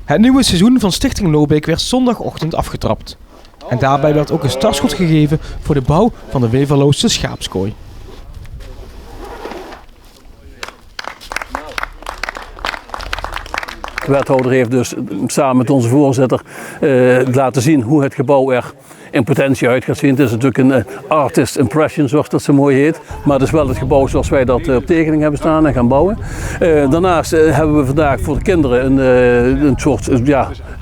Het nieuwe seizoen van Stichting Loobeek werd zondagochtend afgetrapt. En daarbij werd ook een startschot gegeven voor de bouw van de Weverloosste schaapskooi. De wethouder heeft dus samen met onze voorzitter laten zien hoe het gebouw er in potentie uit gaat zien. Het is natuurlijk een artist impression, zoals dat zo mooi heet. Maar het is wel het gebouw zoals wij dat op tekening hebben staan en gaan bouwen. Daarnaast hebben we vandaag voor de kinderen een soort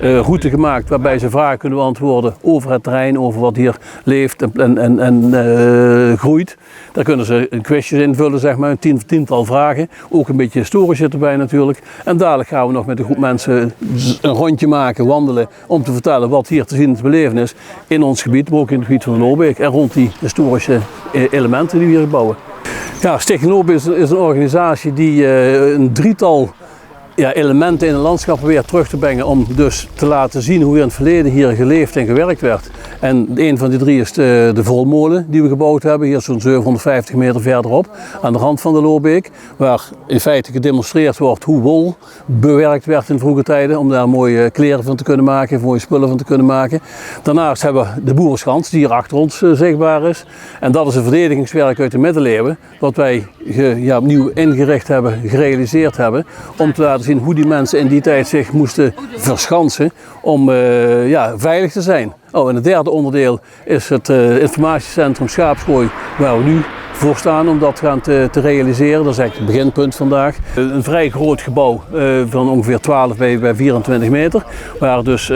route gemaakt waarbij ze vragen kunnen beantwoorden over het terrein, over wat hier leeft en groeit. Daar kunnen ze een quizje invullen, zeg maar, een tiental vragen. Ook een beetje historisch zit erbij natuurlijk. En dadelijk gaan we nog met een groep mensen een rondje maken, wandelen, om te vertellen wat hier te zien en te beleven is in ons gebied, maar ook in het gebied van de Loobeek en rond die historische elementen die we hier bouwen. Ja, Stichting Loobeek is een organisatie die een drietal elementen in een landschap weer terug te brengen om dus te laten zien hoe in het verleden hier geleefd en gewerkt werd. En een van die drie is de Volmolen die we gebouwd hebben, hier zo'n 750 meter verderop aan de rand van de Loobeek, waar in feite gedemonstreerd wordt hoe wol bewerkt werd in vroege tijden om daar mooie kleren van te kunnen maken, mooie spullen van te kunnen maken. Daarnaast hebben we de Boerenschans die hier achter ons zichtbaar is en dat is een verdedigingswerk uit de middeleeuwen wat wij opnieuw ingericht hebben, gerealiseerd hebben om te laten zien hoe die mensen in die tijd zich moesten verschansen om veilig te zijn. En het derde onderdeel is het informatiecentrum Schaapskooi, waar we nu voor staan om dat gaan te realiseren. Dat is eigenlijk het beginpunt vandaag. Een vrij groot gebouw van ongeveer 12 bij 24 meter, waar dus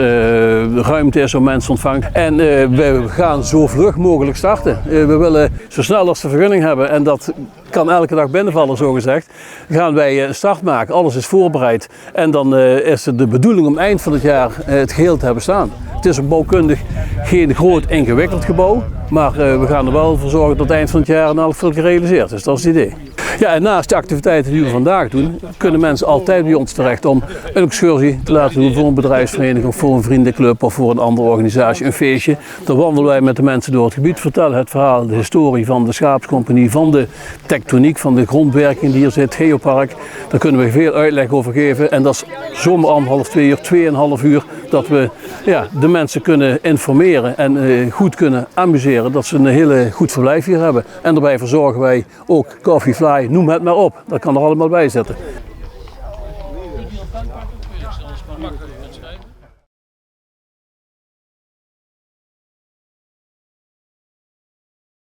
ruimte is om mensen te ontvangen. En we gaan zo vlug mogelijk starten. We willen zo snel als de vergunning hebben en dat kan elke dag binnenvallen, zo gezegd. Gaan wij een start maken, alles is voorbereid en dan is het de bedoeling om eind van het jaar het geheel te hebben staan. Het is een bouwkundig geen groot ingewikkeld gebouw, maar we gaan er wel voor zorgen dat het eind van het jaar alles gerealiseerd is. Dat is het idee. Ja, en naast de activiteiten die we vandaag doen, kunnen mensen altijd bij ons terecht om een excursie te laten doen voor een bedrijfsvereniging of voor een vriendenclub of voor een andere organisatie, een feestje. Dan wandelen wij met de mensen door het gebied, vertellen het verhaal, de historie van de schaapskompanie, van de tektoniek, van de grondwerking die hier zit, Geopark. Daar kunnen we veel uitleg over geven en dat is zomaar 1,5, 2 uur, 2,5 uur dat we de mensen kunnen informeren en goed kunnen amuseren, dat ze een hele goed verblijf hier hebben. En daarbij verzorgen wij ook Coffee Fly, noem het maar op, dat kan er allemaal bij zitten.